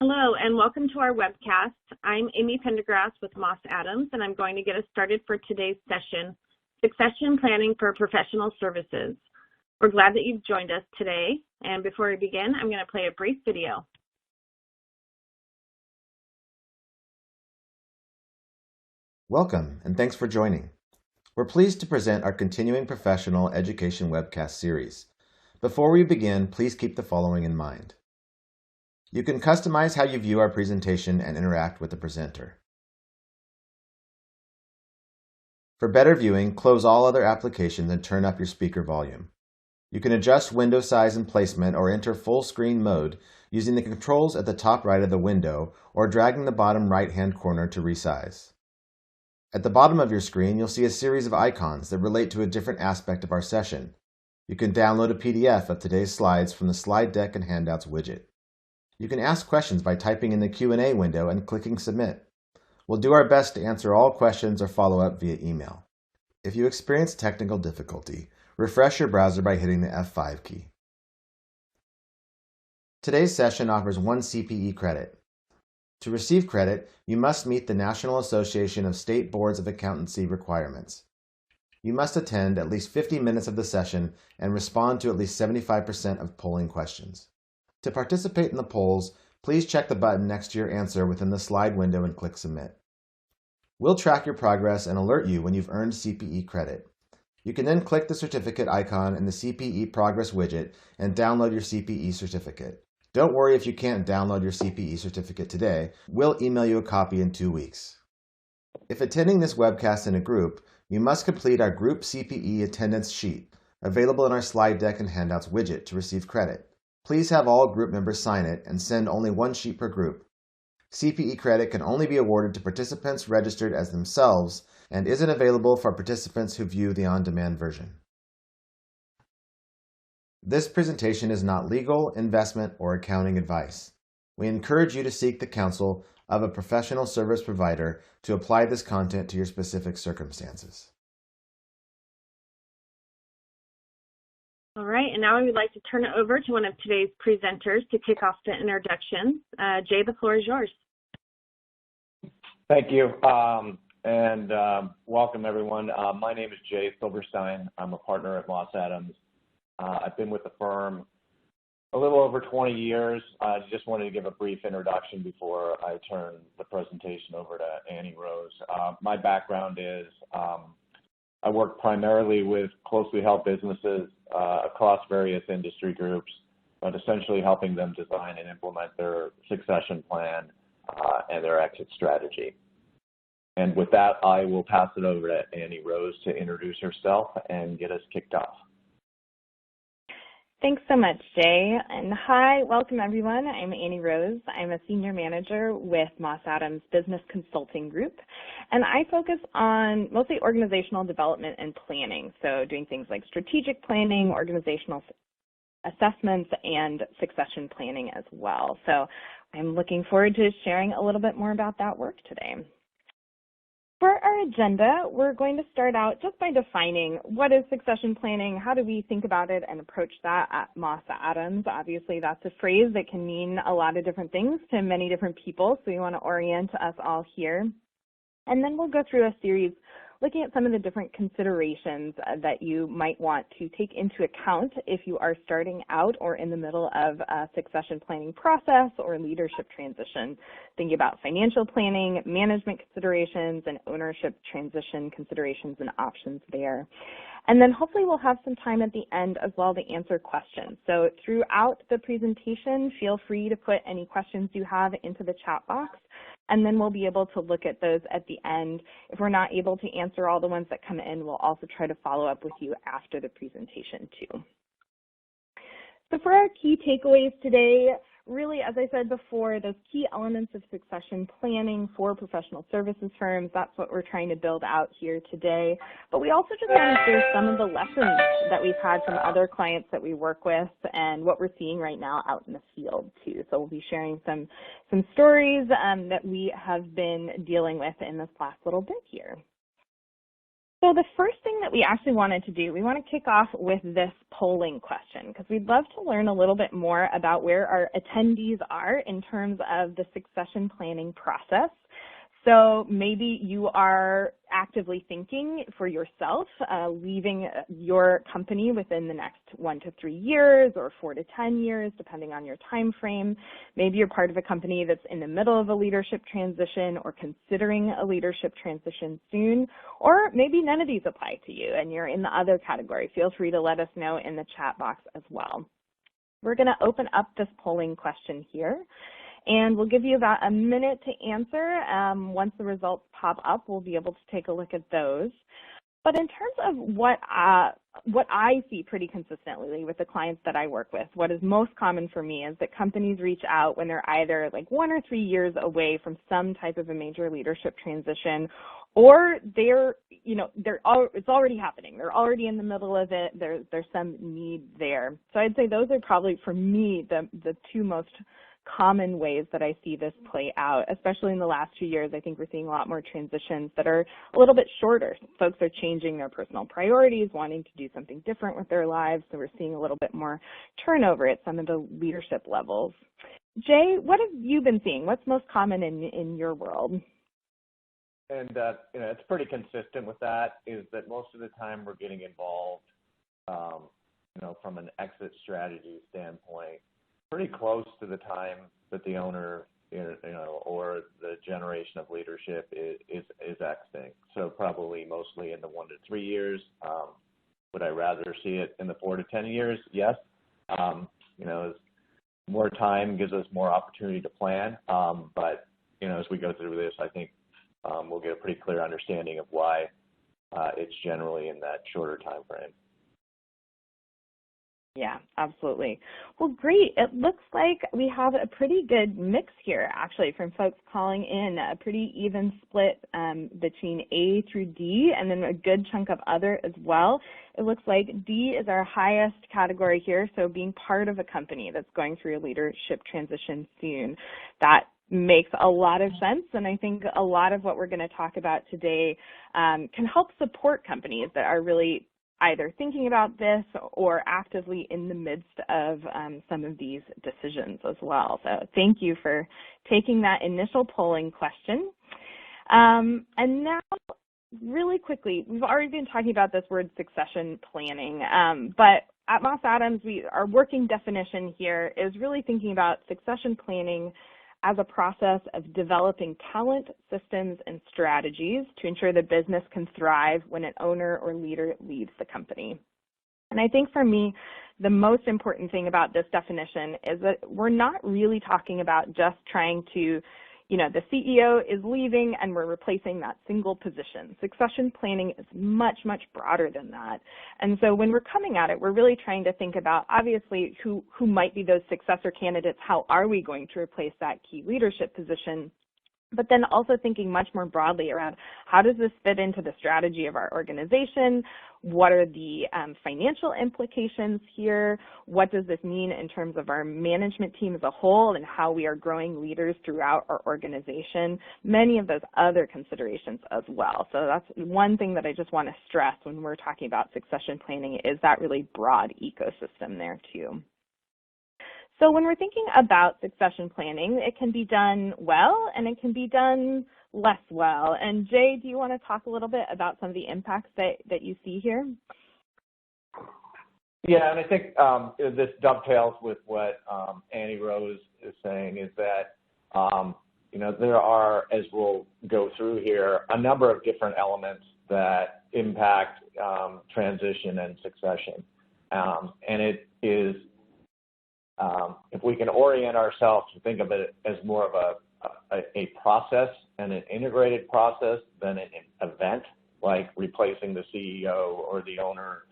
Hello and welcome to our webcast. I'm Amy Pendergrass with Moss Adams, and I'm going to get us started for today's session, Succession Planning for Professional Services. We're glad that you've joined us today, and before we begin, I'm going to play a brief video. Welcome, and thanks for joining. We're pleased to present our continuing professional education webcast series. Before we begin, please keep the following in mind. You can customize how you view our presentation and interact with the presenter. For better viewing, close all other applications and turn up your speaker volume. You can adjust window size and placement or enter full screen mode using the controls at the top right of the window or dragging the bottom right-hand corner to resize. At the bottom of your screen, you'll see a series of icons that relate to a different aspect of our session. You can download a PDF of today's slides from the Slide Deck and Handouts widget. You can ask questions by typing in the Q&A window and clicking Submit. We'll do our best to answer all questions or follow up via email. If you experience technical difficulty, refresh your browser by hitting the F5 key. Today's session offers 1 CPE credit. To receive credit, you must meet the National Association of State Boards of Accountancy requirements. You must attend at least 50 minutes of the session and respond to at least 75% of polling questions. To participate in the polls, please check the button next to your answer within the slide window and click Submit. We'll track your progress and alert you when you've earned CPE credit. You can then click the certificate icon in the CPE Progress widget and download your CPE certificate. Don't worry if you can't download your CPE certificate today. We'll email you a copy in 2 weeks. If attending this webcast in a group, you must complete our group CPE attendance sheet, available in our Slide Deck and Handouts widget to receive credit. Please have all group members sign it and send only 1 sheet per group. CPE credit can only be awarded to participants registered as themselves and isn't available for participants who view the on-demand version. This presentation is not legal, investment, or accounting advice. We encourage you to seek the counsel of a professional service provider to apply this content to your specific circumstances. All right, and now I would like to turn it over to one of today's presenters to kick off the introductions. Jay, the floor is yours. Thank you, and welcome everyone. My name is Jay Silverstein. I'm a partner at Moss Adams. I've been with the firm a little over 20 years. I just wanted to give a brief introduction before I turn the presentation over to Annie Rose. My background is I work primarily with closely held businesses across various industry groups, but essentially helping them design and implement their succession plan and their exit strategy. And with that, I will pass it over to Annie Rose to introduce herself and get us kicked off. Thanks so much, Jay. And hi, welcome everyone. I'm Annie Rose. I'm a senior manager with Moss Adams Business Consulting Group, and I focus on mostly organizational development and planning, so doing things like strategic planning, organizational assessments, and succession planning as well. So I'm looking forward to sharing a little bit more about that work today. For our agenda, we're going to start out just by defining what is succession planning, how do we think about it and approach that at Moss Adams. Obviously, that's a phrase that can mean a lot of different things to many different people, so we want to orient us all here. And then we'll go through a series looking at some of the different considerations that you might want to take into account if you are starting out or in the middle of a succession planning process or leadership transition, thinking about financial planning, management considerations, and ownership transition considerations and options there. And then hopefully we'll have some time at the end as well to answer questions. So throughout the presentation, feel free to put any questions you have into the chat box, and then we'll be able to look at those at the end. If we're not able to answer all the ones that come in, we'll also try to follow up with you after the presentation too. So for our key takeaways today, really, as I said before, those key elements of succession planning for professional services firms, that's what we're trying to build out here today. But we also just want to share some of the lessons that we've had from other clients that we work with and what we're seeing right now out in the field too. So we'll be sharing some stories that we have been dealing with in this last little bit here. So the first thing that we actually wanted to do, we want to kick off with this polling question because we'd love to learn a little bit more about where our attendees are in terms of the succession planning process. So maybe you are actively thinking for yourself, leaving your company within the next 1 to 3 years or 4 to 10 years, depending on your time frame. Maybe you're part of a company that's in the middle of a leadership transition or considering a leadership transition soon, or maybe none of these apply to you and you're in the other category. Feel free to let us know in the chat box as well. We're going to open up this polling question here. And we'll give you about a minute to answer. Once the results pop up, we'll be able to take a look at those. But in terms of what I see pretty consistently with the clients that I work with, what is most common for me is that companies reach out when they're either like 1 or 3 years away from some type of a major leadership transition, or it's already happening. They're already in the middle of it. There's some need there. So I'd say those are probably, for me, the two most common ways that I see this play out, especially in the last 2 years. I think we're seeing a lot more transitions that are a little bit shorter. Folks are changing their personal priorities, wanting to do something different with their lives, so we're seeing a little bit more turnover at some of the leadership levels. Jay, what have you been seeing? What's most common in your world? And it's pretty consistent with that, is that most of the time we're getting involved, from an exit strategy standpoint, pretty close to the time that the owner, or the generation of leadership is exiting. So probably mostly in the 1 to 3 years. Would I rather see it in the 4 to 10 years? Yes. As more time gives us more opportunity to plan. But as we go through this, I think we'll get a pretty clear understanding of why it's generally in that shorter time frame. Yeah, absolutely. Well, great. It looks like we have a pretty good mix here, actually, from folks calling in, a pretty even split between A through D, and then a good chunk of other as well. It looks like D is our highest category here, so being part of a company that's going through a leadership transition soon. That makes a lot of sense, and I think a lot of what we're going to talk about today can help support companies that are really either thinking about this or actively in the midst of some of these decisions as well. So thank you for taking that initial polling question. And now, really quickly, we've already been talking about this word succession planning, but at Moss Adams, our working definition here is really thinking about succession planning as a process of developing talent, systems, and strategies to ensure the business can thrive when an owner or leader leaves the company. And I think for me, the most important thing about this definition is that we're not really talking about just trying to, the CEO is leaving and we're replacing that single position. Succession planning is much, much broader than that. And so when we're coming at it, we're really trying to think about, obviously, who might be those successor candidates, how are we going to replace that key leadership position, but then also thinking much more broadly around how does this fit into the strategy of our organization? What are the financial implications here? What does this mean in terms of our management team as a whole and how we are growing leaders throughout our organization? Many of those other considerations as well. So that's one thing that I just want to stress when we're talking about succession planning, is that really broad ecosystem there too. So when we're thinking about succession planning, it can be done well and it can be done less well. And Jay, do you want to talk a little bit about some of the impacts that you see here? Yeah, and I think this dovetails with what Annie Rose is saying, is that, there are, as we'll go through here, a number of different elements that impact transition and succession. And it is, if we can orient ourselves to think of it as more of a process and an integrated process than an event, like replacing the CEO or the owner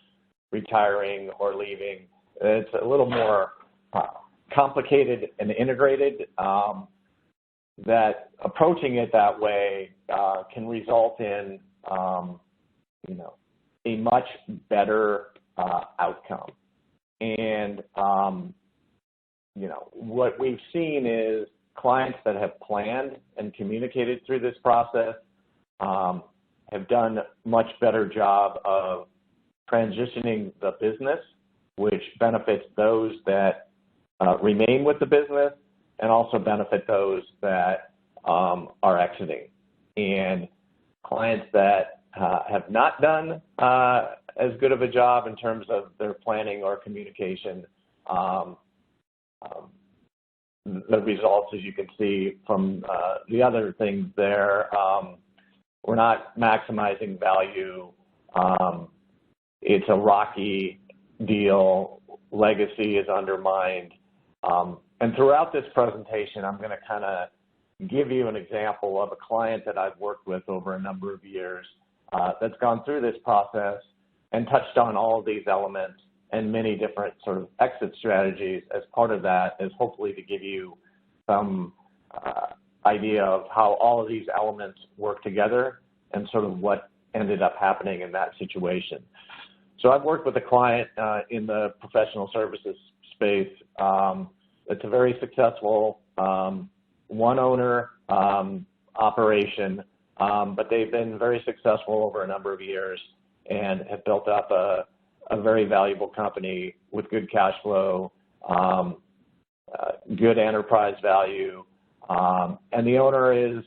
retiring or leaving, it's a little more complicated and integrated, that approaching it that way can result in, a much better outcome. And, what we've seen is clients that have planned and communicated through this process have done a much better job of transitioning the business, which benefits those that remain with the business and also benefit those that are exiting. And clients that have not done as good of a job in terms of their planning or communication, the results, as you can see from the other things there, we're not maximizing value. It's a rocky deal. Legacy is undermined. And throughout this presentation, I'm going to kind of give you an example of a client that I've worked with over a number of years that's gone through this process and touched on all of these elements and many different sort of exit strategies as part of that, is hopefully to give you some idea of how all of these elements work together and sort of what ended up happening in that situation. So I've worked with a client in the professional services space. It's a very successful one owner operation, but they've been very successful over a number of years and have built up a very valuable company with good cash flow, good enterprise value, and the owner is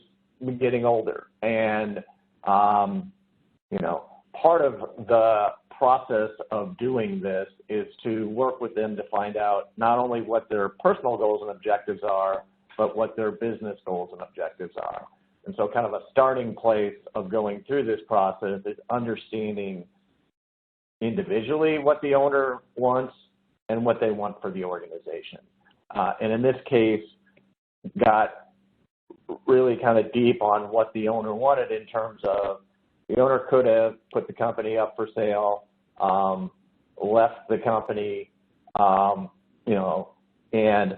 getting older. And, you know, part of the process of doing this is to work with them to find out not only what their personal goals and objectives are, but what their business goals and objectives are. And so kind of a starting place of going through this process is understanding individually what the owner wants and what they want for the organization. And in this case, got really kind of deep on what the owner wanted in terms of the owner could have put the company up for sale, left the company, you know, and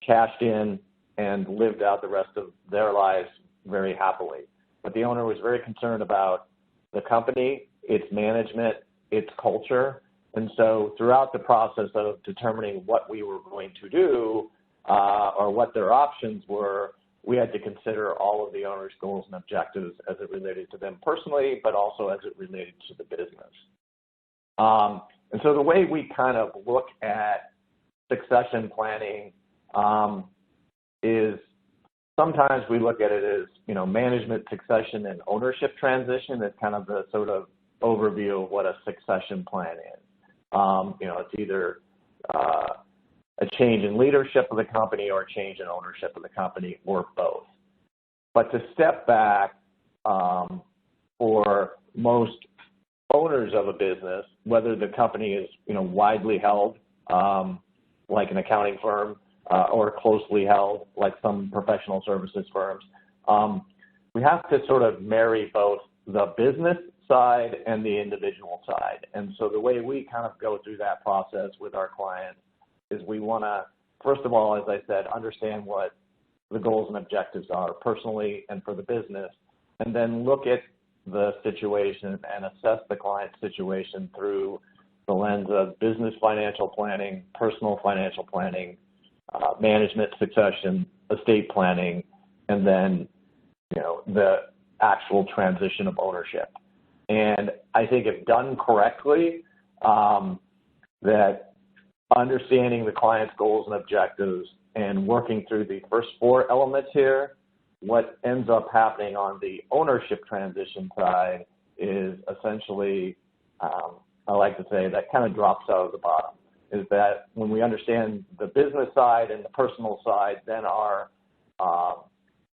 cashed in and lived out the rest of their lives very happily. But the owner was very concerned about the company, its management, its culture. And so throughout the process of determining what we were going to do or what their options were, we had to consider all of the owner's goals and objectives as it related to them personally, but also as it related to the business. And so the way we kind of look at succession planning is sometimes we look at it as, you know, management succession and ownership transition as kind of the sort of overview of what a succession plan is. You know, it's either a change in leadership of the company or a change in ownership of the company, or both. But to step back, for most owners of a business, whether the company is, you know, widely held, like an accounting firm, or closely held, like some professional services firms, we have to sort of marry both the business side and the individual side. And so the way we kind of go through that process with our clients is we want to, first of all, as I said, understand what the goals and objectives are personally and for the business, and then look at the situation and assess the client's situation through the lens of business financial planning, personal financial planning, management succession, estate planning, and then, you know, the actual transition of ownership. And I think if done correctly, that understanding the client's goals and objectives and working through the first four elements here, what ends up happening on the ownership transition side is essentially, I like to say, that kind of drops out of the bottom, is that when we understand the business side and the personal side, then our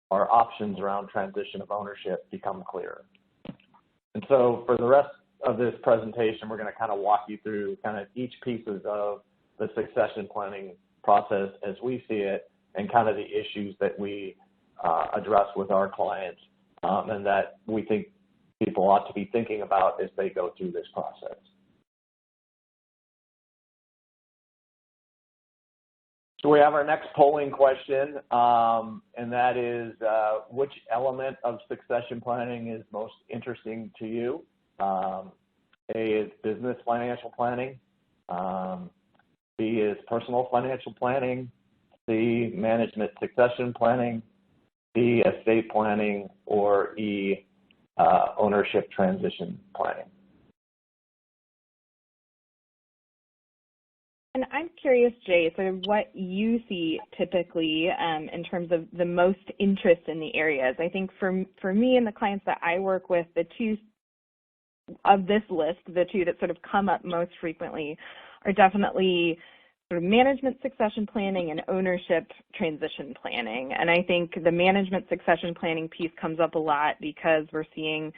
options around transition of ownership become clearer. And so for the rest of this presentation, we're going to kind of walk you through kind of each pieces of the succession planning process as we see it, and kind of the issues that we address with our clients, and that we think people ought to be thinking about as they go through this process. So we have our next polling question, and that is, which element of succession planning is most interesting to you? A is business financial planning. B is personal financial planning. C, management succession planning. D, estate planning. Or E, ownership transition planning. And I'm curious, Jay, sort of what you see typically in terms of the most interest in the areas. I think for me and the clients that I work with, the two of this list, the two that sort of come up most frequently are definitely sort of management succession planning and ownership transition planning. And I think the management succession planning piece comes up a lot because we're seeing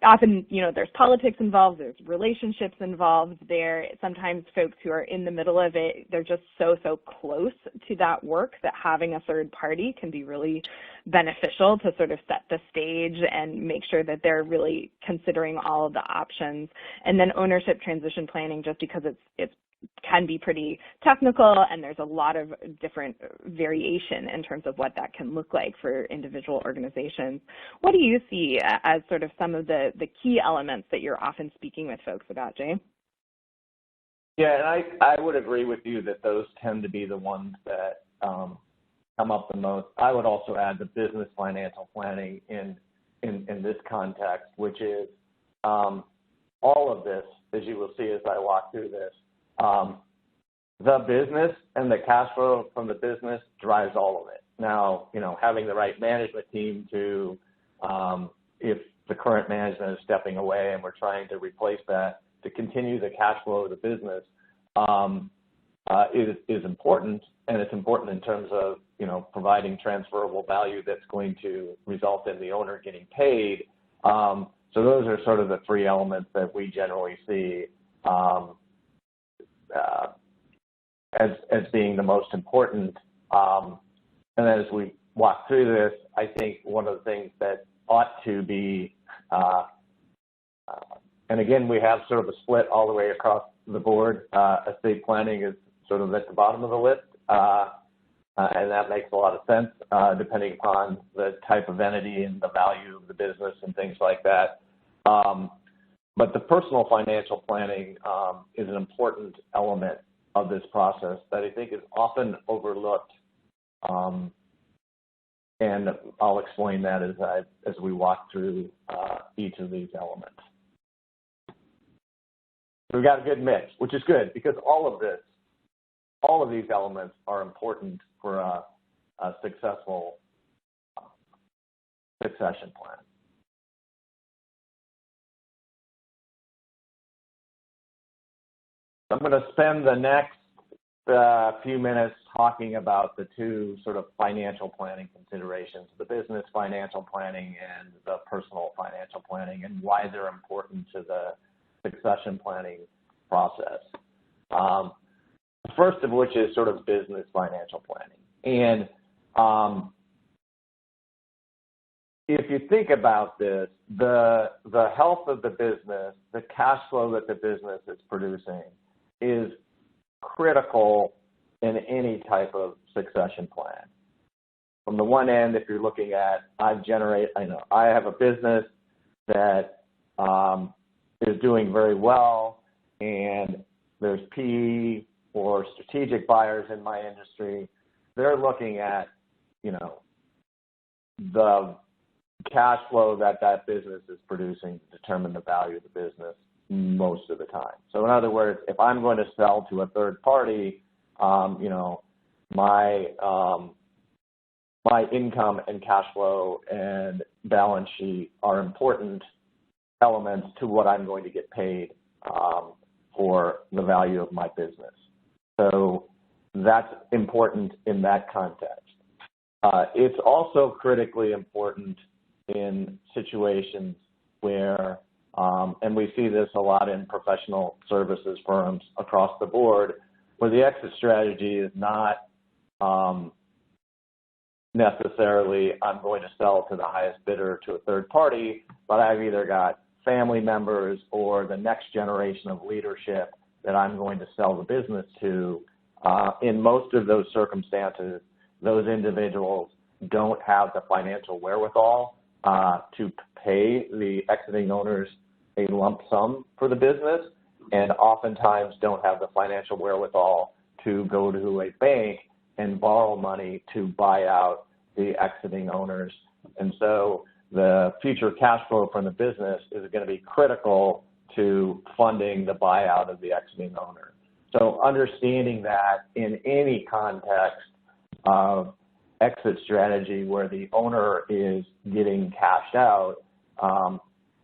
often, there's politics involved, there's relationships involved there. Sometimes folks who are in the middle of it, they're just so close to that work that having a third party can be really beneficial to sort of set the stage and make sure that they're really considering all of the options. And then ownership transition planning, just because it's can be pretty technical and there's a lot of different variation in terms of what that can look like for individual organizations. What do you see as sort of some of the key elements that you're often speaking with folks about, Jay? Yeah, and I would agree with you that those tend to be the ones that come up the most. I would also add the business financial planning in this context, which is all of this, as you will see as I walk through this. The business and the cash flow from the business drives all of it. Now, having the right management team to, if the current management is stepping away and we're trying to replace that, to continue the cash flow of the business is important, and it's important in terms of, providing transferable value that's going to result in the owner getting paid. So those are sort of the three elements that we generally see as being the most important. And then as we walk through this, I think one of the things that ought to be, and again, we have sort of a split all the way across the board. Estate planning is sort of at the bottom of the list, and that makes a lot of sense depending upon the type of entity and the value of the business and things like that. But the personal financial planning is an important element of this process that I think is often overlooked, and I'll explain that as we walk through each of these elements. We've got a good mix, which is good because all of these elements are important for a successful succession plan. I'm going to spend the next few minutes talking about the two sort of financial planning considerations, the business financial planning and the personal financial planning, and why they're important to the succession planning process. The first of which is sort of business financial planning. And if you think about this, the health of the business, the cash flow that the business is producing is critical in any type of succession plan. From the one end, if you're looking at, I have a business that is doing very well, and there's PE or strategic buyers in my industry. They're looking at, the cash flow that business is producing to determine the value of the business most of the time. So in other words, if I'm going to sell to a third party, my income and cash flow and balance sheet are important elements to what I'm going to get paid for the value of my business. So that's important in that context. It's also critically important in situations where, and we see this a lot in professional services firms across the board, where the exit strategy is not necessarily I'm going to sell to the highest bidder to a third party, but I've either got family members or the next generation of leadership that I'm going to sell the business to. In most of those circumstances, those individuals don't have the financial wherewithal to pay the exiting owners a lump sum for the business, and oftentimes don't have the financial wherewithal to go to a bank and borrow money to buy out the exiting owners. And so the future cash flow from the business is going to be critical to funding the buyout of the exiting owner. So understanding that in any context of exit strategy where the owner is getting cashed out,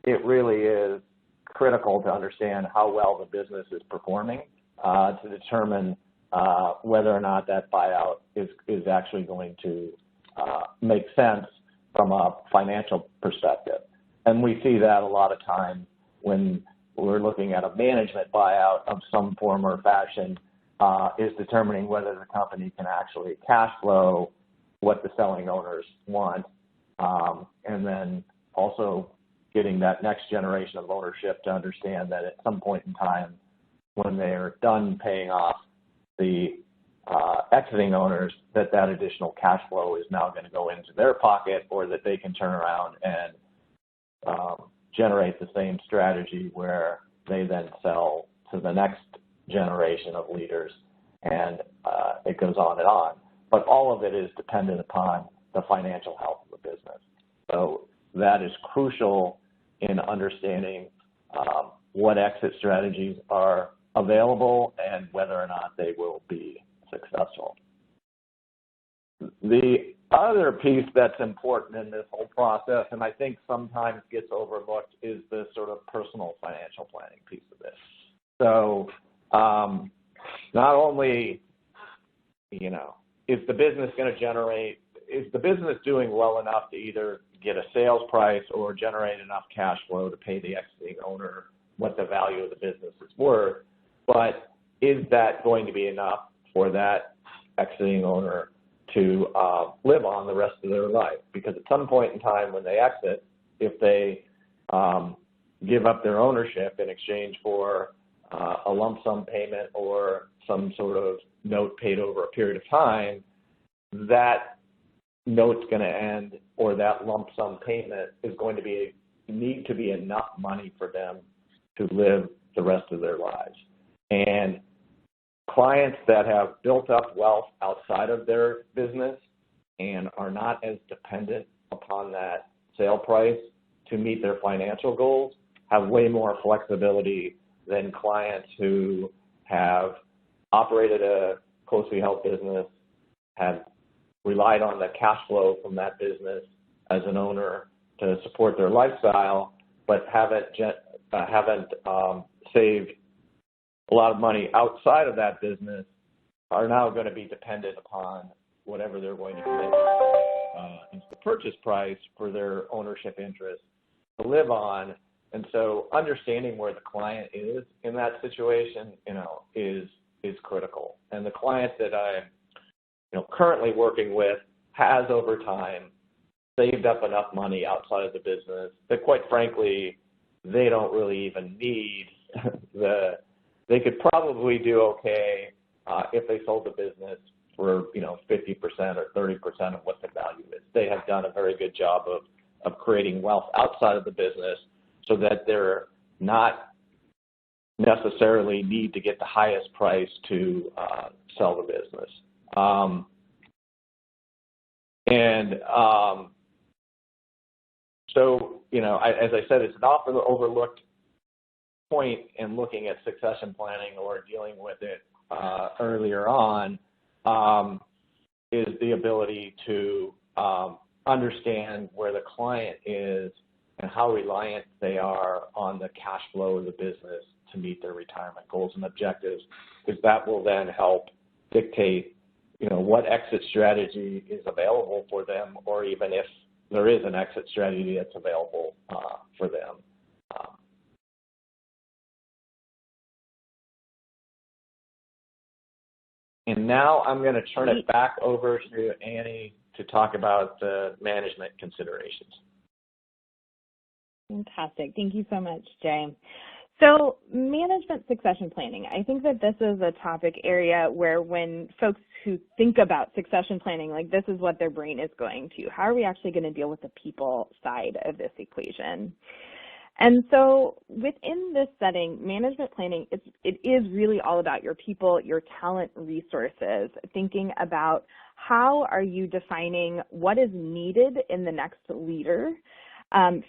it really is critical to understand how well the business is performing to determine whether or not that buyout is actually going to make sense from a financial perspective. And we see that a lot of times when we're looking at a management buyout of some form or fashion, is determining whether the company can actually cash flow what the selling owners want, and then also getting that next generation of ownership to understand that at some point in time when they're done paying off the exiting owners, that additional cash flow is now going to go into their pocket, or that they can turn around and generate the same strategy where they then sell to the next generation of leaders, and it goes on and on. But all of it is dependent upon the financial health of the business. So that is crucial in understanding what exit strategies are available and whether or not they will be successful. The other piece that's important in this whole process, and I think sometimes gets overlooked, is the sort of personal financial planning piece of this. So not only, is the business going to generate, is the business doing well enough to either get a sales price or generate enough cash flow to pay the exiting owner what the value of the business is worth, but is that going to be enough for that exiting owner to live on the rest of their life? Because at some point in time when they exit, if they give up their ownership in exchange for a lump sum payment or some sort of note paid over a period of time, that note's going to end, or that lump sum payment is going to need to be enough money for them to live the rest of their lives. And clients that have built up wealth outside of their business and are not as dependent upon that sale price to meet their financial goals have way more flexibility than clients who have operated a closely held business, have relied on the cash flow from that business as an owner to support their lifestyle, but haven't saved a lot of money outside of that business, are now going to be dependent upon whatever they're going to commit into the purchase price for their ownership interest to live on. And so understanding where the client is in that situation, is critical. And the client that I'm currently working with has over time saved up enough money outside of the business that, quite frankly, they don't really even need they could probably do okay if they sold the business for 50% or 30% of what the value is. They have done a very good job of creating wealth outside of the business so that they're not necessarily need to get the highest price to sell the business. So, as I said, it's an often overlooked point in looking at succession planning or dealing with it earlier on, is the ability to understand where the client is and how reliant they are on the cash flow of the business to meet their retirement goals and objectives, because that will then help dictate, what exit strategy is available for them, or even if there is an exit strategy that's available for them. And now I'm going to turn it back over to Annie to talk about the management considerations. Fantastic. Thank you so much, Jay. So management succession planning, I think that this is a topic area where when folks who think about succession planning, this is what their brain is going to. How are we actually going to deal with the people side of this equation? And so within this setting, management planning, it is really all about your people, your talent resources, thinking about how are you defining what is needed in the next leader,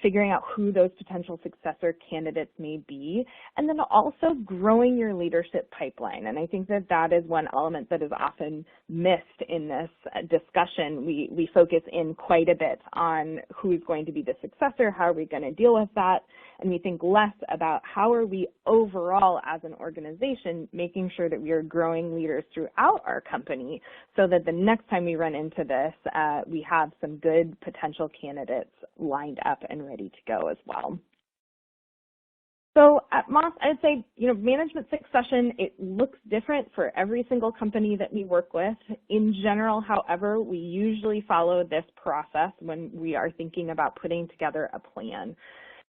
figuring out who those potential successor candidates may be, and then also growing your leadership pipeline. And I think that that is one element that is often missed in this discussion. We focus in quite a bit on who's going to be the successor, how are we going to deal with that, and we think less about how are we overall as an organization making sure that we are growing leaders throughout our company so that the next time we run into this, we have some good potential candidates lined up and ready to go as well. So at Moss, I'd say, management succession, it looks different for every single company that we work with. In general, however, we usually follow this process when we are thinking about putting together a plan.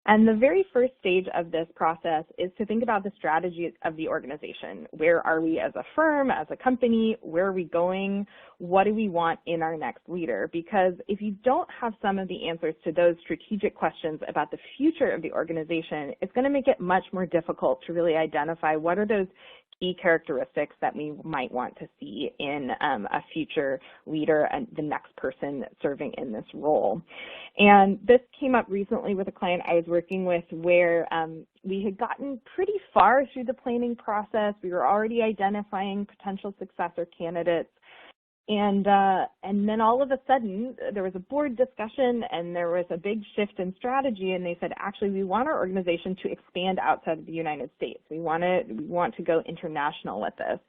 And the very first stage of this process is to think about the strategy of the organization. Where are we as a firm, as a company? Where are we going? What do we want in our next leader? Because if you don't have some of the answers to those strategic questions about the future of the organization, it's going to make it much more difficult to really identify what are those key characteristics that we might want to see in a future leader and the next person serving in this role. And this came up recently with a client I was working with where we had gotten pretty far through the planning process. We were already identifying potential successor candidates. And then all of a sudden, there was a board discussion and there was a big shift in strategy, and they said, actually, we want our organization to expand outside of the United States. We want to go international with this,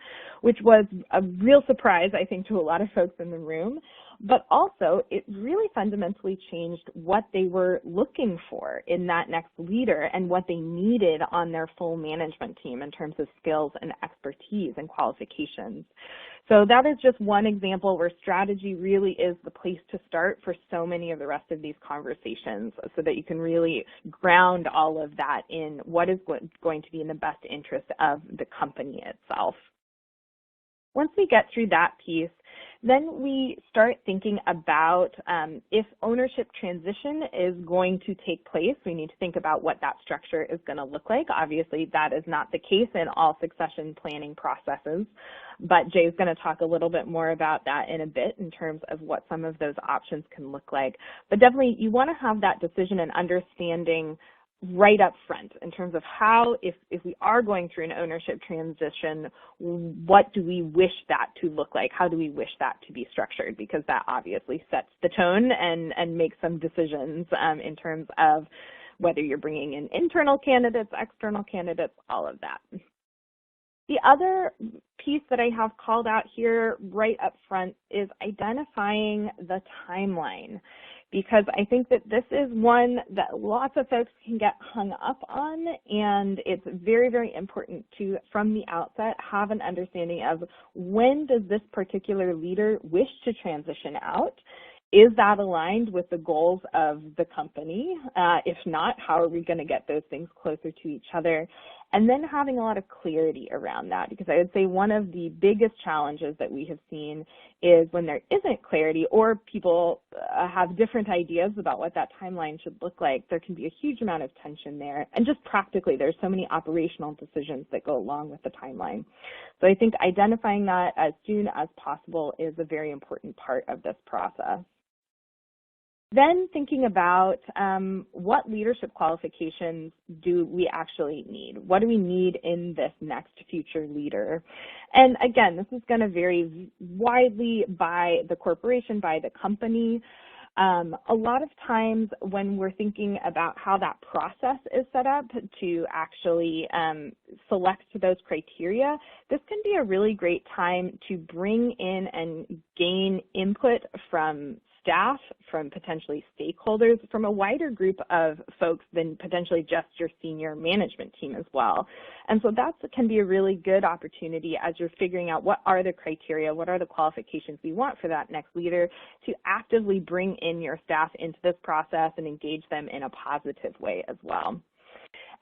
which was a real surprise, I think, to a lot of folks in the room. But also, it really fundamentally changed what they were looking for in that next leader and what they needed on their full management team in terms of skills and expertise and qualifications. So that is just one example where strategy really is the place to start for so many of the rest of these conversations so that you can really ground all of that in what is going to be in the best interest of the company itself. Once we get through that piece, then we start thinking about if ownership transition is going to take place, we need to think about what that structure is going to look like. Obviously, that is not the case in all succession planning processes, but Jay's going to talk a little bit more about that in a bit in terms of what some of those options can look like. But definitely, you want to have that decision and understanding right up front in terms of how, if we are going through an ownership transition, what do we wish that to look like? How do we wish that to be structured? Because that obviously sets the tone and makes some decisions in terms of whether you're bringing in internal candidates, external candidates, all of that. The other piece that I have called out here right up front is identifying the timeline, because I think that this is one that lots of folks can get hung up on, and it's very, very important to, from the outset, have an understanding of when does this particular leader wish to transition out? Is that aligned with the goals of the company? If not, how are we going to get those things closer to each other? And then having a lot of clarity around that, because I would say one of the biggest challenges that we have seen is when there isn't clarity or people have different ideas about what that timeline should look like, there can be a huge amount of tension there. And just practically, there's so many operational decisions that go along with the timeline. So I think identifying that as soon as possible is a very important part of this process. Then thinking about what leadership qualifications do we actually need? What do we need in this next future leader? And again, this is going to vary widely by the corporation, by the company. A lot of times when we're thinking about how that process is set up to actually select those criteria, this can be a really great time to bring in and gain input from staff, from potentially stakeholders, from a wider group of folks than potentially just your senior management team as well. And so that can be a really good opportunity as you're figuring out what are the criteria, what are the qualifications we want for that next leader, to actively bring in your staff into this process and engage them in a positive way as well.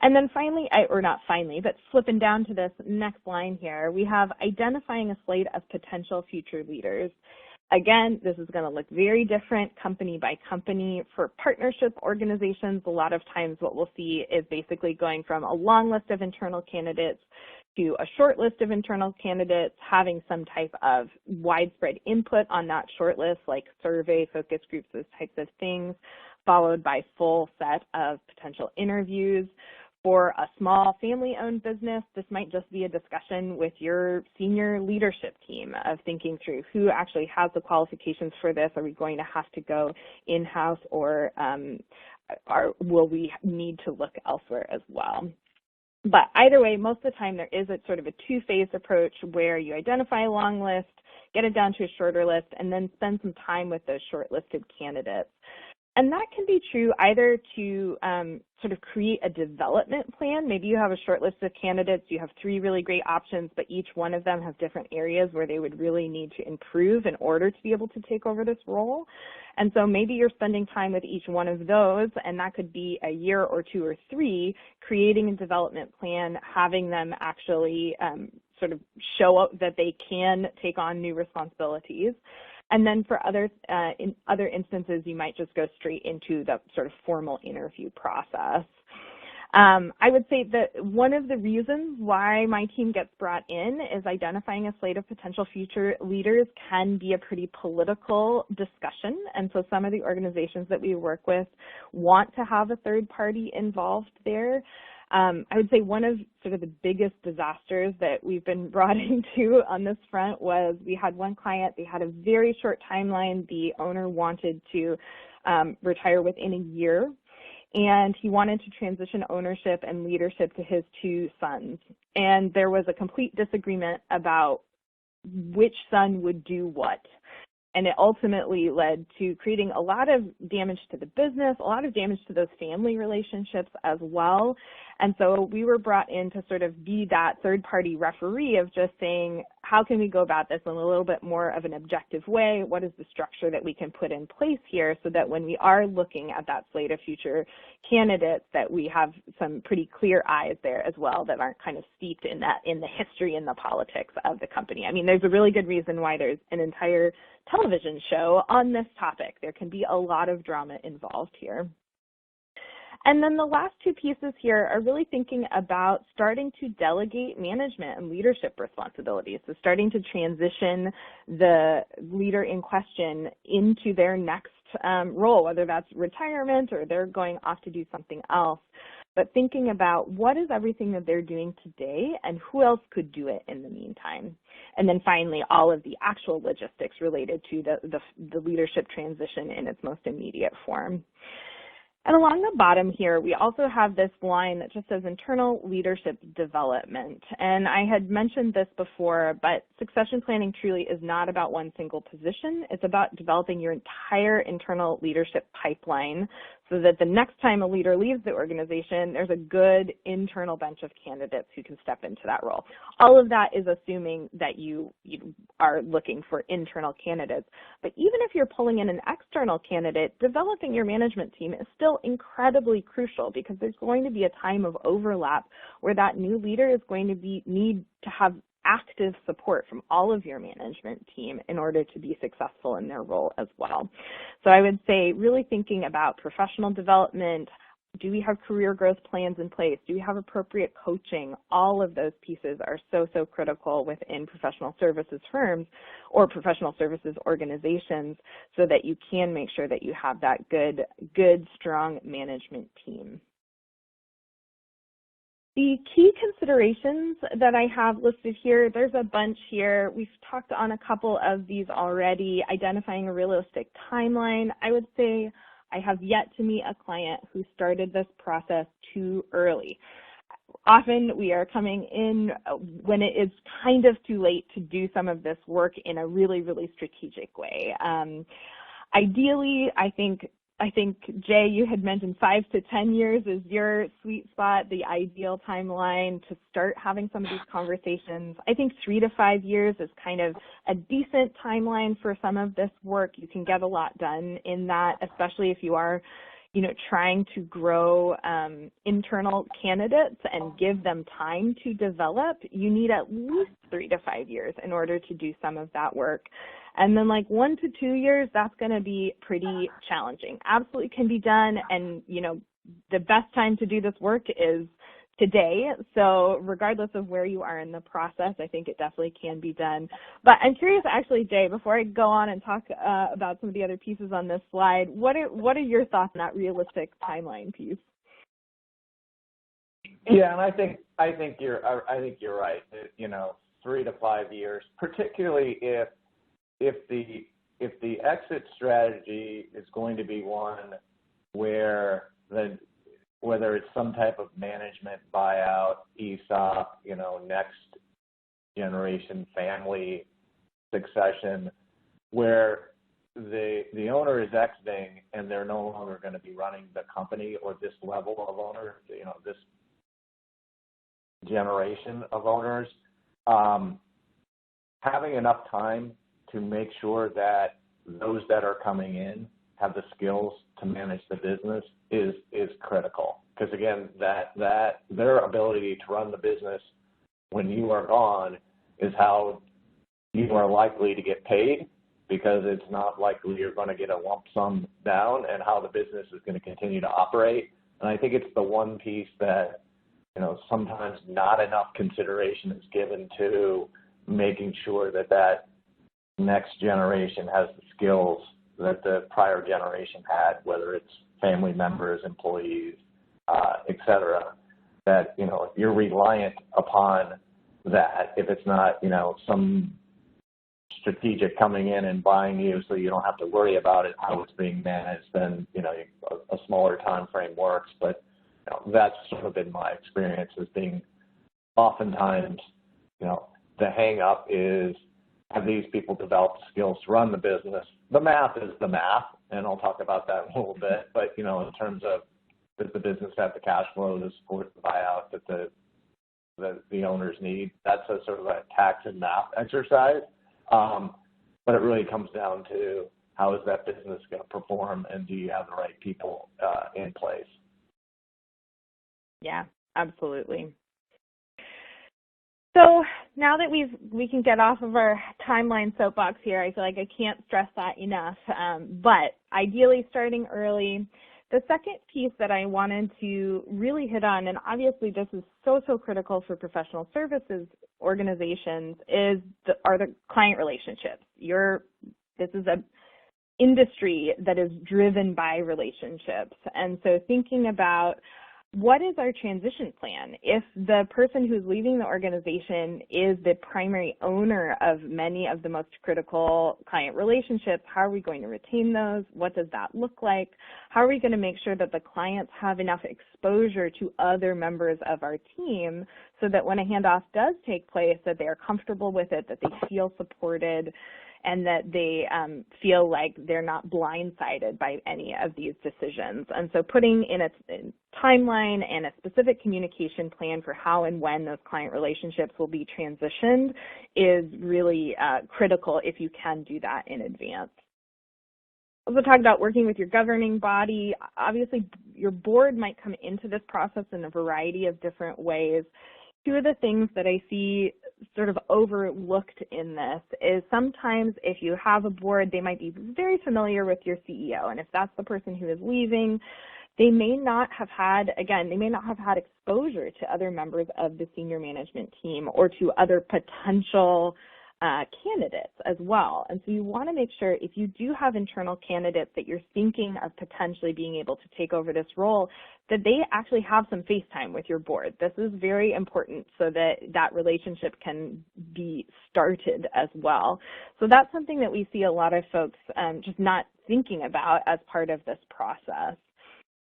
And then finally, or not finally, but flipping down to this next line here, we have identifying a slate of potential future leaders. Again, this is going to look very different company by company. For partnership organizations, a lot of times what we'll see is basically going from a long list of internal candidates to a short list of internal candidates, having some type of widespread input on that short list, like survey, focus groups, those types of things. followed by full set of potential interviews. For a small family-owned business, this might just be a discussion with your senior leadership team of thinking through who actually has the qualifications for this. Are we going to have to go in-house, or will we need to look elsewhere as well? But either way, most of the time there is a sort of a two-phase approach where you identify a long list, get it down to a shorter list, and then spend some time with those shortlisted candidates. And that can be true either to sort of create a development plan. Maybe you have a short list of candidates, you have 3 really great options, but each one of them have different areas where they would really need to improve in order to be able to take over this role. And so maybe you're spending time with each one of those, and that could be a year or 2 or 3, creating a development plan, having them actually sort of show up that they can take on new responsibilities. And then for others, in other instances, you might just go straight into the sort of formal interview process. I would say that one of the reasons why my team gets brought in is identifying a slate of potential future leaders can be a pretty political discussion. And so some of the organizations that we work with want to have a third party involved there. I would say one of sort of the biggest disasters that we've been brought into on this front was we had one client, they had a very short timeline. The owner wanted to retire within a year, and he wanted to transition ownership and leadership to his 2 sons. And there was a complete disagreement about which son would do what. And it ultimately led to creating a lot of damage to the business, a lot of damage to those family relationships as well. And so we were brought in to sort of be that third-party referee of just saying, how can we go about this in a little bit more of an objective way? What is the structure that we can put in place here so that when we are looking at that slate of future candidates, that we have some pretty clear eyes there as well that aren't kind of steeped in the history and the politics of the company. I mean, there's a really good reason why there's an entire television show on this topic. There can be a lot of drama involved here. And then the last 2 pieces here are really thinking about starting to delegate management and leadership responsibilities. So starting to transition the leader in question into their next role, whether that's retirement or they're going off to do something else. But thinking about what is everything that they're doing today and who else could do it in the meantime. And then finally, all of the actual logistics related to the leadership transition in its most immediate form. And along the bottom here, we also have this line that just says internal leadership development. And I had mentioned this before, but succession planning truly is not about one single position. It's about developing your entire internal leadership pipeline so that the next time a leader leaves the organization, there's a good internal bench of candidates who can step into that role. All of that is assuming that you are looking for internal candidates. But even if you're pulling in an external candidate, developing your management team is still incredibly crucial because there's going to be a time of overlap where that new leader is going to need to have active support from all of your management team in order to be successful in their role as well. So I would say really thinking about professional development. Do we have career growth plans in place? Do we have appropriate coaching? All of those pieces are so critical within professional services firms or professional services organizations so that you can make sure that you have that good, strong management team. The key considerations that I have listed here, there's a bunch here. We've talked on a couple of these already. Identifying a realistic timeline. I would say I have yet to meet a client who started this process too early. Often we are coming in when it is kind of too late to do some of this work in a really strategic way. Ideally, I think, Jay, you had mentioned 5 to 10 years is your sweet spot, the ideal timeline to start having some of these conversations. I think 3 to 5 years is kind of a decent timeline for some of this work. You can get a lot done in that, especially if you are, trying to grow internal candidates and give them time to develop. You need at least 3 to 5 years in order to do some of that work. And then 1 to 2 years, that's going to be pretty challenging. Absolutely can be done. And, the best time to do this work is today. So regardless of where you are in the process, I think it definitely can be done. But I'm curious, actually, Jay, before I go on and talk about some of the other pieces on this slide, what are your thoughts on that realistic timeline piece? Yeah, and I think you're right. 3 to 5 years, particularly if the exit strategy is going to be one where whether it's some type of management buyout, ESOP, next generation family succession, where the owner is exiting and they're no longer going to be running the company or this level of owner, this generation of owners, having enough time to make sure that those that are coming in have the skills to manage the business is critical. Because again, that their ability to run the business when you are gone is how you are likely to get paid, because it's not likely you're going to get a lump sum down, and how the business is going to continue to operate. And I think it's the one piece that sometimes not enough consideration is given to making sure that next generation has the skills that the prior generation had, whether it's family members, employees, et cetera, that, if you're reliant upon that, if it's not, some strategic coming in and buying you so you don't have to worry about it, how it's being managed, then, a smaller time frame works. But that's sort of been my experience as being oftentimes, the hang up is, have these people developed skills to run the business? The math is the math, and I'll talk about that in a little bit. But, in terms of, does the business have the cash flow to support the buyout that the owners need? That's a sort of a tax and math exercise. But it really comes down to, how is that business going to perform, and do you have the right people in place? Yeah, absolutely. So now that we can get off of our timeline soapbox here, I feel like I can't stress that enough. But ideally starting early. The second piece that I wanted to really hit on, and obviously this is so critical for professional services organizations, are the client relationships. This is a industry that is driven by relationships, and so thinking about, what is our transition plan? If the person who's leaving the organization is the primary owner of many of the most critical client relationships, how are we going to retain those? What does that look like? How are we going to make sure that the clients have enough exposure to other members of our team so that when a handoff does take place, that they are comfortable with it, that they feel supported, and that they feel like they're not blindsided by any of these decisions? And so putting in a timeline and a specific communication plan for how and when those client relationships will be transitioned is really critical if you can do that in advance. Also talked about working with your governing body. Obviously, your board might come into this process in a variety of different ways. Two of the things that I see sort of overlooked in this is, sometimes if you have a board, they might be very familiar with your CEO, and if that's the person who is leaving, they may not have had exposure to other members of the senior management team or to other potential candidates as well. And so you want to make sure, if you do have internal candidates that you're thinking of potentially being able to take over this role, that they actually have some face time with your board. This is very important so that that relationship can be started as well. So that's something that we see a lot of folks just not thinking about as part of this process.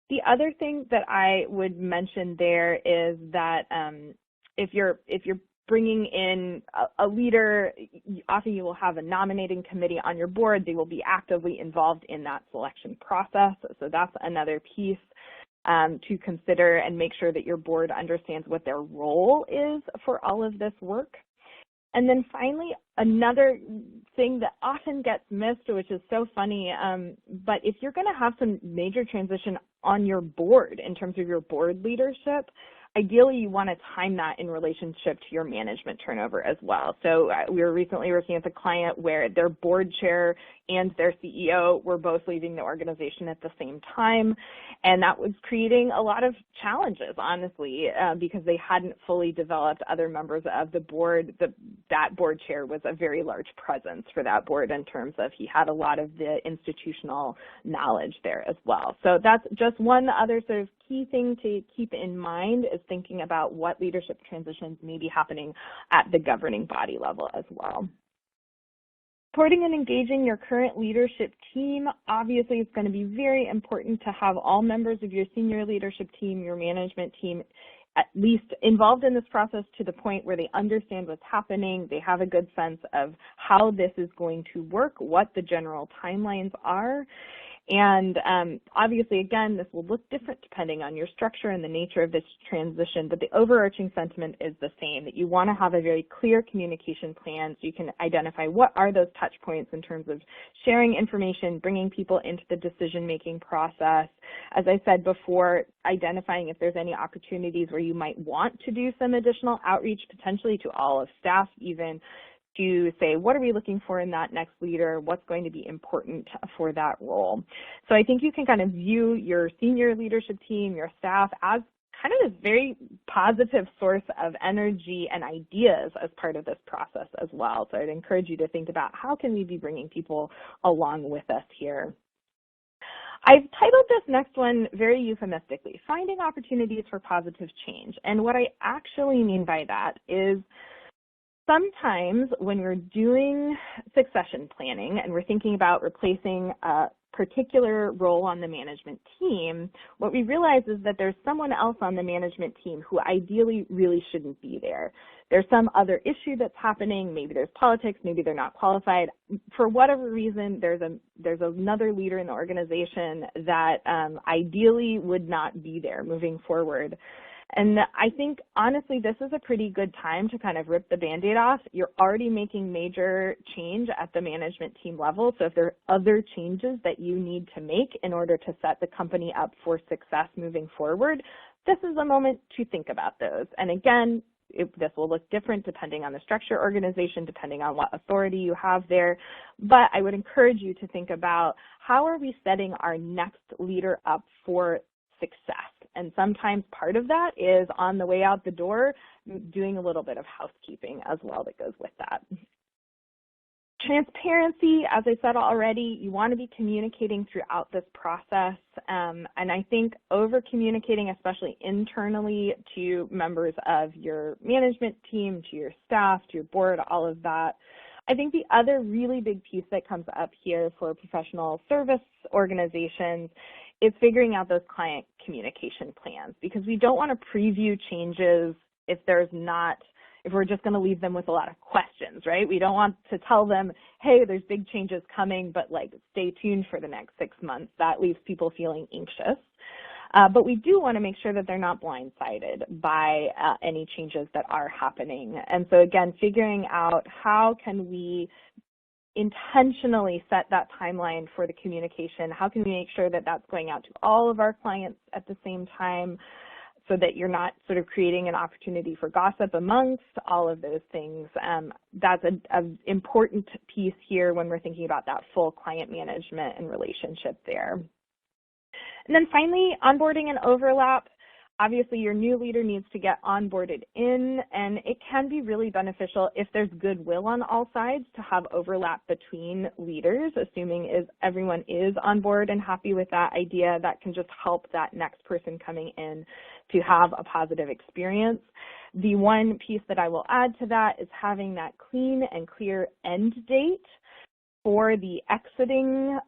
The other thing that I would mention there is that if you're bringing in a leader, often you will have a nominating committee on your board. They will be actively involved in that selection process. So that's another piece to consider, and make sure that your board understands what their role is for all of this work. And then finally, another thing that often gets missed, which is so funny, but if you're going to have some major transition on your board in terms of your board leadership, ideally, you want to time that in relationship to your management turnover as well. So we were recently working with a client where their board chair and their CEO were both leaving the organization at the same time, and that was creating a lot of challenges, honestly, because they hadn't fully developed other members of the board. That board chair was a very large presence for that board in terms of he had a lot of the institutional knowledge there as well. So that's just one other sort of key thing to keep in mind, is thinking about what leadership transitions may be happening at the governing body level as well. Supporting and engaging your current leadership team, obviously it's going to be very important to have all members of your senior leadership team, your management team, at least involved in this process to the point where they understand what's happening, they have a good sense of how this is going to work, what the general timelines are. And obviously, again, this will look different depending on your structure and the nature of this transition, but the overarching sentiment is the same, that you want to have a very clear communication plan so you can identify what are those touch points in terms of sharing information, bringing people into the decision-making process. As I said before, identifying if there's any opportunities where you might want to do some additional outreach, potentially to all of staff even, to say, what are we looking for in that next leader? What's going to be important for that role? So I think you can kind of view your senior leadership team, your staff, as kind of this very positive source of energy and ideas as part of this process as well. So I'd encourage you to think about how can we be bringing people along with us here. I've titled this next one very euphemistically, Finding Opportunities for Positive Change. And what I actually mean by that is sometimes when we're doing succession planning and we're thinking about replacing a particular role on the management team, what we realize is that there's someone else on the management team who ideally really shouldn't be there. There's some other issue that's happening, maybe there's politics, maybe they're not qualified. For whatever reason, there's another leader in the organization that ideally would not be there moving forward. And I think, honestly, this is a pretty good time to kind of rip the Band-Aid off. You're already making major change at the management team level, so if there are other changes that you need to make in order to set the company up for success moving forward, this is a moment to think about those. And again, this will look different depending on the structure organization, depending on what authority you have there. But I would encourage you to think about how are we setting our next leader up for success. And sometimes part of that is on the way out the door, doing a little bit of housekeeping as well that goes with that. Transparency, as I said already, you want to be communicating throughout this process. And I think over-communicating, especially internally to members of your management team, to your staff, to your board, all of that. I think the other really big piece that comes up here for professional service organizations is figuring out those client communication plans, because we don't want to preview changes if we're just going to leave them with a lot of questions, right? We don't want to tell them, hey, there's big changes coming, but stay tuned for the next 6 months. That leaves people feeling anxious. But we do want to make sure that they're not blindsided by any changes that are happening. And so again, figuring out how can we intentionally set that timeline for the communication, how can we make sure that that's going out to all of our clients at the same time so that you're not sort of creating an opportunity for gossip amongst all of those things. That's an important piece here when we're thinking about that full client management and relationship there. And then finally, onboarding and overlap. Obviously, your new leader needs to get onboarded in, and it can be really beneficial if there's goodwill on all sides to have overlap between leaders, assuming everyone is on board and happy with that idea. That can just help that next person coming in to have a positive experience. The one piece that I will add to that is having that clean and clear end date for the exiting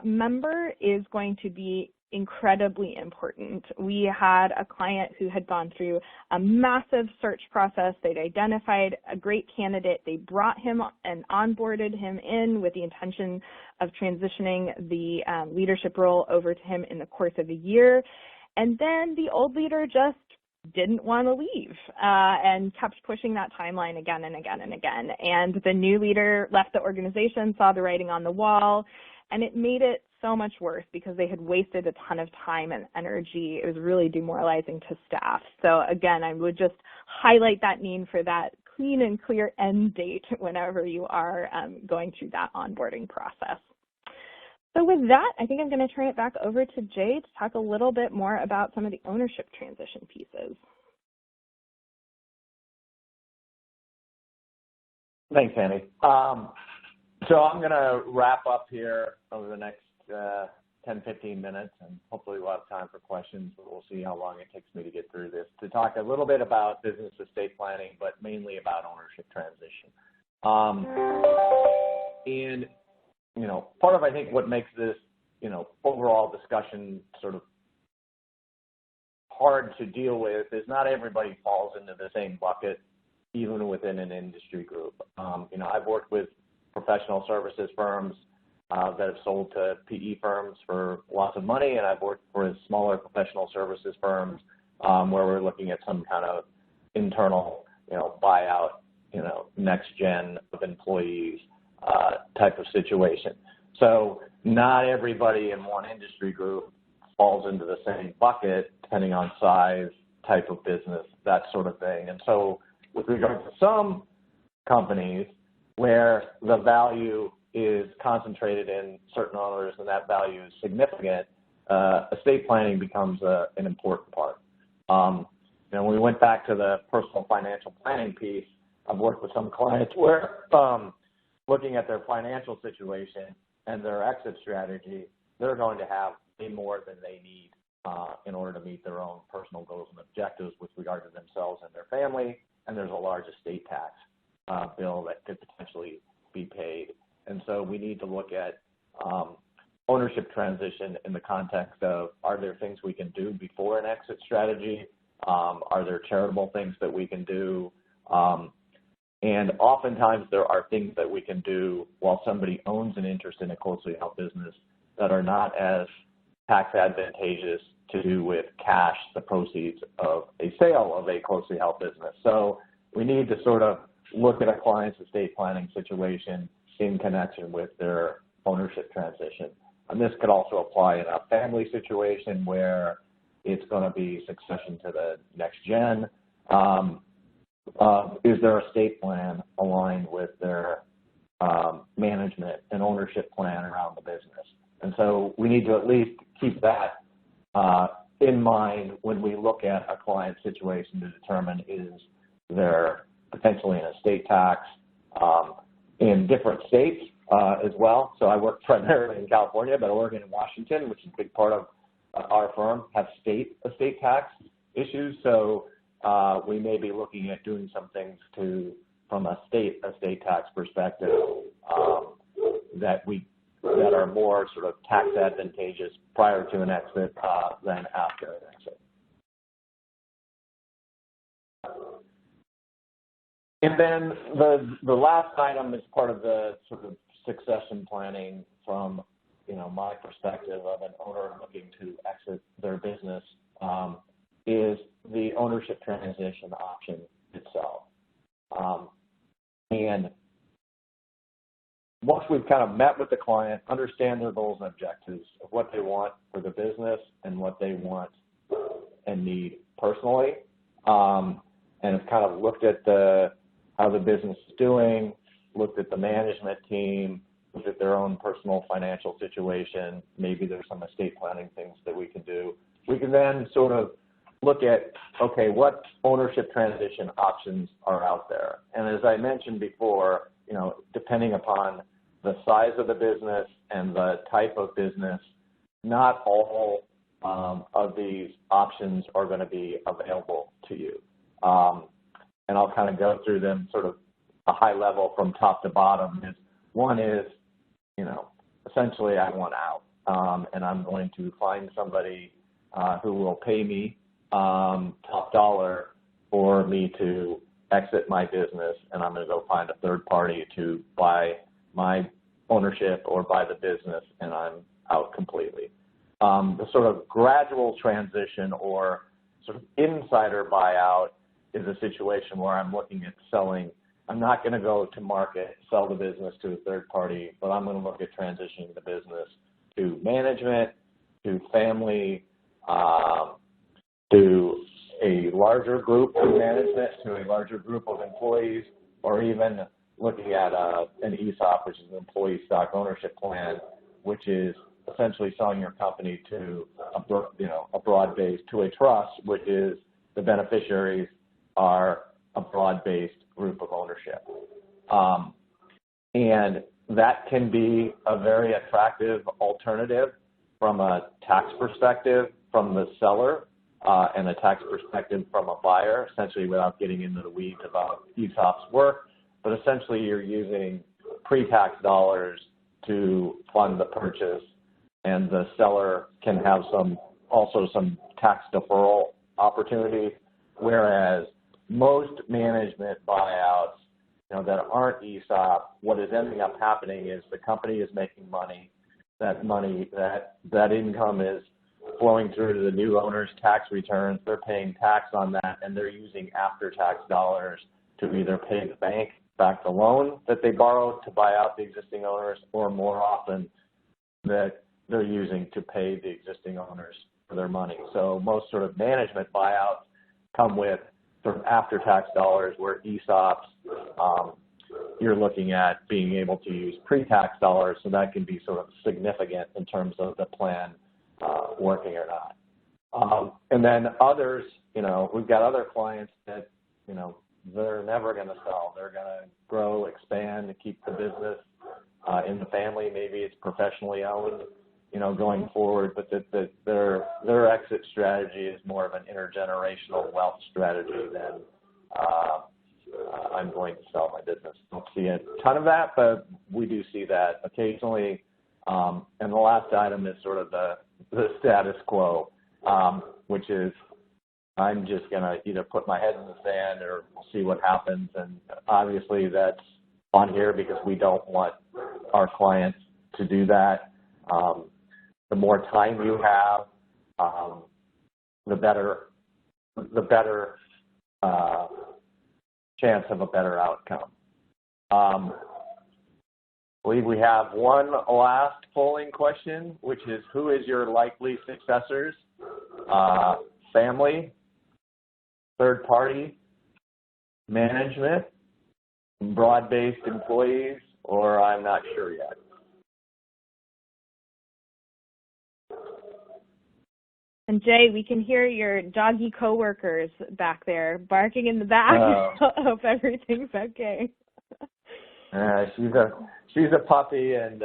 member is going to be incredibly important. We had a client who had gone through a massive search process. They'd identified a great candidate. They brought him and onboarded him in with the intention of transitioning the leadership role over to him in the course of a year. And then the old leader just didn't want to leave and kept pushing that timeline again and again and again. And the new leader left the organization, saw the writing on the wall, and it made it so much worse because they had wasted a ton of time and energy. It was really demoralizing to staff. So again, I would just highlight that need for that clean and clear end date whenever you are going through that onboarding process. So with that, I think I'm going to turn it back over to Jay to talk a little bit more about some of the ownership transition pieces. Thanks, Annie. So I'm going to wrap up here over the next 10, 15 minutes, and hopefully we'll have time for questions, but we'll see how long it takes me to get through this, to talk a little bit about business estate planning, but mainly about ownership transition. And, you know, part of, I think, what makes this, you know, overall discussion sort of hard to deal with is not everybody falls into the same bucket, even within an industry group. You know, I've worked with professional services firms that have sold to PE firms for lots of money, and I've worked for smaller professional services firms where we're looking at some kind of internal, you know, buyout, you know, next gen of employees type of situation. So not everybody in one industry group falls into the same bucket, depending on size, type of business, that sort of thing. And so with regard to some companies where the value is concentrated in certain owners and that value is significant, estate planning becomes an important part. You know, when we went back to the personal financial planning piece, I've worked with some clients where looking at their financial situation and their exit strategy, they're going to have way more than they need in order to meet their own personal goals and objectives with regard to themselves and their family, and there's a large estate tax bill that could potentially be paid. And so we need to look at ownership transition in the context of, are there things we can do before an exit strategy? Are there charitable things that we can do? And oftentimes there are things that we can do while somebody owns an interest in a closely held business that are not as tax advantageous to do with cash, the proceeds of a sale of a closely held business. So we need to sort of look at a client's estate planning situation in connection with their ownership transition. And this could also apply in a family situation where it's going to be succession to the next gen. Is their estate plan aligned with their management and ownership plan around the business? And so we need to at least keep that in mind when we look at a client situation to determine, is there potentially an estate tax in different states as well. So I work primarily in California, but Oregon and Washington, which is a big part of our firm, have state estate tax issues. So we may be looking at doing some things from a state estate tax perspective that are more sort of tax advantageous prior to an exit than after an exit. And then the last item is part of the sort of succession planning from, you know, my perspective of an owner looking to exit their business is the ownership transition option itself. And once we've kind of met with the client, understand their goals and objectives of what they want for the business and what they want and need personally, and have kind of looked at how the business is doing, looked at the management team, looked at their own personal financial situation, maybe there's some estate planning things that we can do. We can then sort of look at, okay, what ownership transition options are out there? And as I mentioned before, you know, depending upon the size of the business and the type of business, not all of these options are going to be available to you. And I'll kind of go through them sort of a high level from top to bottom. One is, you know, essentially I want out, and I'm going to find somebody who will pay me top dollar for me to exit my business, and I'm going to go find a third party to buy my ownership or buy the business, and I'm out completely. The sort of gradual transition or sort of insider buyout is a situation where I'm looking at selling. I'm not going to go to market, sell the business to a third party, but I'm going to look at transitioning the business to management, to family, to a larger group of management, to a larger group of employees, or even looking at an ESOP, which is an employee stock ownership plan, which is essentially selling your company to a broad-based, to a trust, which is the beneficiaries are a broad-based group of ownership. And that can be a very attractive alternative from a tax perspective from the seller and a tax perspective from a buyer, essentially without getting into the weeds about ESOP's work. But essentially you're using pre-tax dollars to fund the purchase, and the seller can have also some tax deferral opportunities, whereas most management buyouts that aren't ESOP, what is ending up happening is the company is making money. That income is flowing through to the new owner's tax returns. They're paying tax on that, and they're using after-tax dollars to either pay the bank back the loan that they borrowed to buy out the existing owners, or more often that they're using to pay the existing owners for their money. So most sort of management buyouts come with sort of after-tax dollars, where ESOPs, you're looking at being able to use pre-tax dollars, so that can be sort of significant in terms of the plan working or not. And then others, we've got other clients that, they're never going to sell. They're going to grow, expand, to keep the business in the family. Maybe it's professionally owned, going forward, but their exit strategy is more of an intergenerational wealth strategy than I'm going to sell my business. Don't see a ton of that, but we do see that occasionally. And the last item is sort of the status quo, which is I'm just going to either put my head in the sand or we'll see what happens. And obviously that's on here because we don't want our clients to do that. The more time you have, the better chance of a better outcome. I believe we have one last polling question, which is, who is your likely successors? Family, third party, management, broad-based employees, or I'm not sure yet. And Jay, we can hear your doggy coworkers back there barking in the back. Hope everything's okay. She's a puppy, and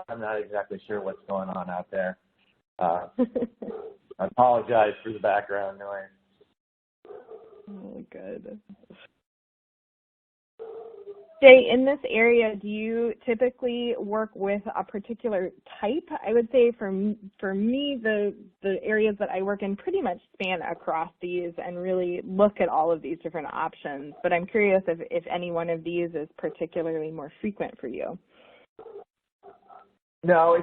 I'm not exactly sure what's going on out there. I apologize for the background noise. Oh, good. Jay, in this area, do you typically work with a particular type? I would say for me, the areas that I work in pretty much span across these and really look at all of these different options. But I'm curious if any one of these is particularly more frequent for you. No,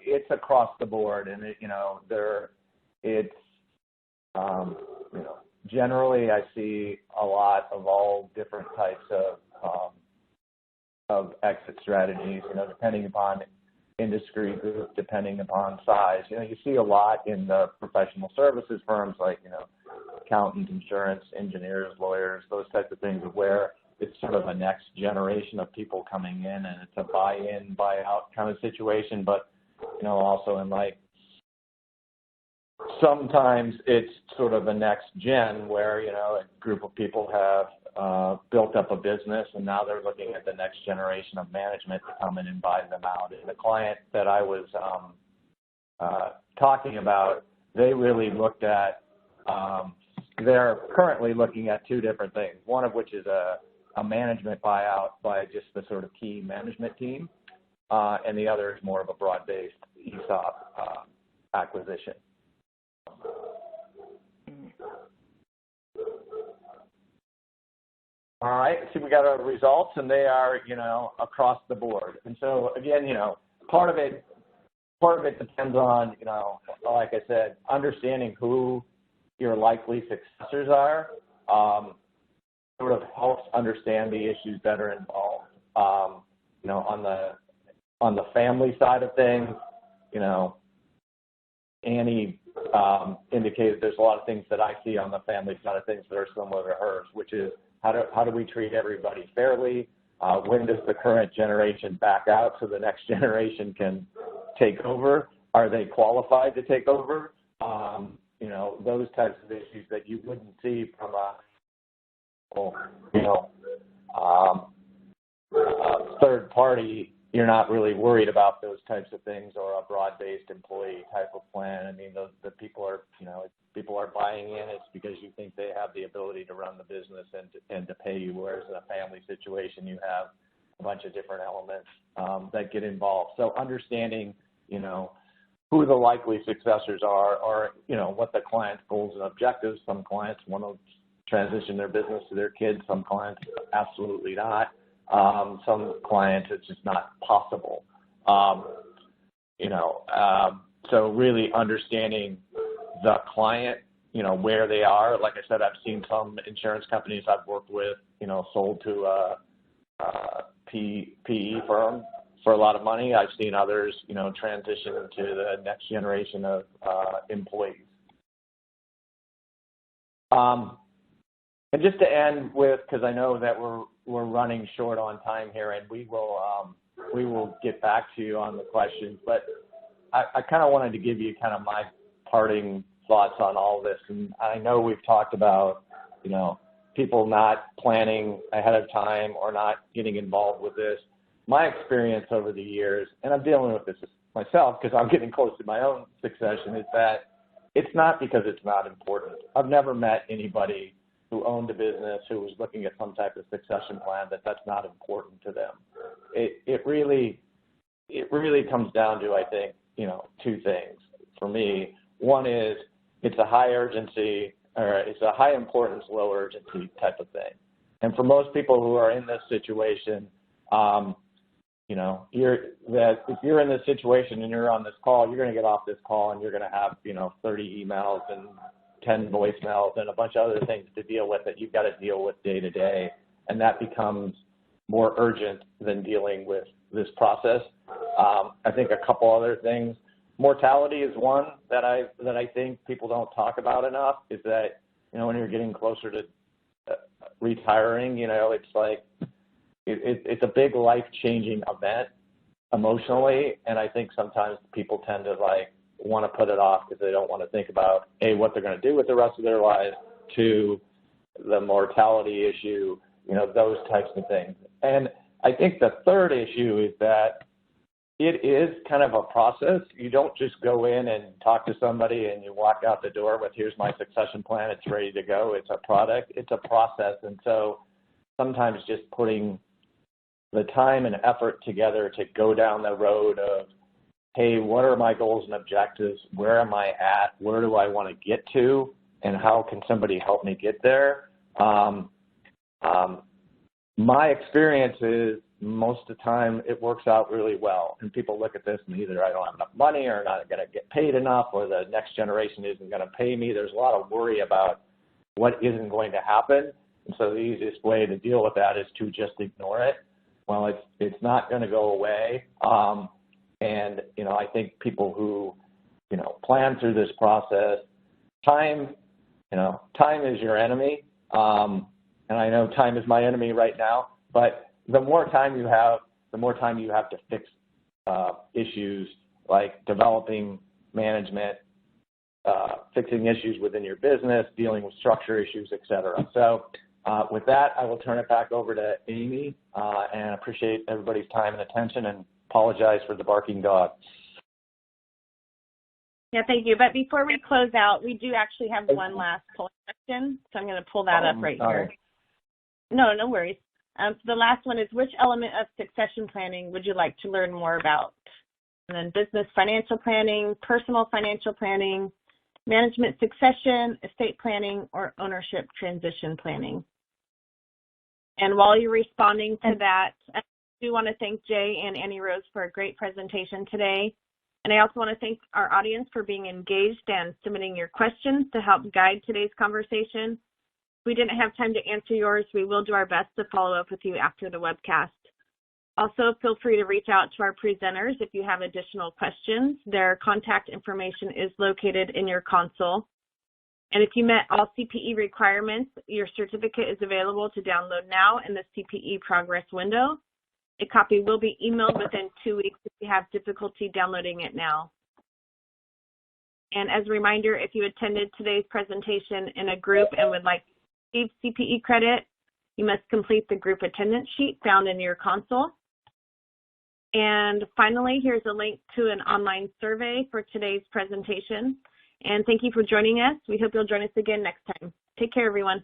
it's across the board, and generally I see a lot of all different types of exit strategies, depending upon industry group, depending upon size. You see a lot in the professional services firms like, accountants, insurance, engineers, lawyers, those types of things, where it's sort of a next generation of people coming in, and it's a buy-in, buy-out kind of situation. But, also in sometimes it's sort of a next gen where, a group of people have built up a business, and now they're looking at the next generation of management to come in and buy them out. And the client that I was talking about, they really looked at, they're currently looking at two different things, one of which is a management buyout by just the sort of key management team, and the other is more of a broad-based ESOP acquisition. All right, so we got our results, and they are, across the board. And so again, part of it depends on, like I said, understanding who your likely successors are, sort of helps understand the issues that are involved. On on the family side of things, you know, Annie indicated there's a lot of things that I see on the family side of things that are similar to hers, which is how do we treat everybody fairly? When does the current generation back out so the next generation can take over? Are they qualified to take over? You know, those types of issues that you wouldn't see from a third party. You're not really worried about those types of things, or a broad-based employee type of plan. I mean, the people are, you know, people are buying in. It's because you think they have the ability to run the business and to pay you. Whereas in a family situation, you have a bunch of different elements that get involved. So understanding, you know, who the likely successors are, or, you know, what the client's goals and objectives. Some clients want to transition their business to their kids. Some clients absolutely not. Some clients, it's just not possible. So really understanding the client, you know, where they are. Like I said, I've seen some insurance companies I've worked with, you know, sold to a PE firm for a lot of money. I've seen others, you know, transition to the next generation of employees. And just to end with, because I know that we're running short on time here, and we will get back to you on the questions, but I kind of wanted to give you kind of my parting thoughts on all this. And I know we've talked about, you know, people not planning ahead of time or not getting involved with this. My experience over the years, and I'm dealing with this myself because I'm getting close to my own succession, is that it's not because it's not important. I've never met anybody who owned a business who was looking at some type of succession plan that's not important to them. It really comes down to, I think, you know, two things for me. One is it's a high urgency, or it's a high importance, low urgency type of thing. And for most people who are in this situation, you know, if you're in this situation and you're on this call, you're going to get off this call and you're going to have, you know, 30 emails and 10 voicemails and a bunch of other things to deal with that you've got to deal with day to day. And that becomes more urgent than dealing with this process. I think a couple other things. Mortality is one that I think people don't talk about enough, is that, you know, when you're getting closer to retiring, you know, it's like, it's a big life-changing event emotionally, and I think sometimes people tend to like want to put it off because they don't want to think about A, what they're going to do with the rest of their lives, two, the mortality issue, you know, those types of things. And I think the third issue is that it is kind of a process. You don't just go in and talk to somebody and you walk out the door with, here's my succession plan, it's ready to go. It's a product, it's a process. And so sometimes just putting the time and effort together to go down the road of, hey, what are my goals and objectives? Where am I at? Where do I want to get to? And how can somebody help me get there? My experience is most of the time it works out really well. And people look at this and either I don't have enough money or not going to get paid enough, or the next generation isn't going to pay me. There's a lot of worry about what isn't going to happen. And so the easiest way to deal with that is to just ignore it. Well, it's not going to go away. And, you know, I think people who, you know, plan through this process, time is your enemy. And I know time is my enemy right now, but the more time you have, the more time you have to fix issues like developing management, fixing issues within your business, dealing with structure issues, et cetera. So with that, I will turn it back over to Amy, and appreciate everybody's time and attention, and apologize for the barking dog. Yeah, thank you. But before we close out, we do actually have one last polling question, so I'm going to pull that up right here. No worries. So the last one is, which element of succession planning would you like to learn more about? And then business financial planning, personal financial planning, management succession, estate planning, or ownership transition planning. And while you're responding to that, I do want to thank Jay and Annie Rose for a great presentation today. And I also want to thank our audience for being engaged and submitting your questions to help guide today's conversation. If we didn't have time to answer yours, we will do our best to follow up with you after the webcast. Also, feel free to reach out to our presenters if you have additional questions. Their contact information is located in your console. And if you met all CPE requirements, your certificate is available to download now in the CPE progress window. A copy will be emailed within 2 weeks if you have difficulty downloading it now. And as a reminder, if you attended today's presentation in a group and would like to receive CPE credit, you must complete the group attendance sheet found in your console. And finally, here's a link to an online survey for today's presentation. And thank you for joining us. We hope you'll join us again next time. Take care, everyone.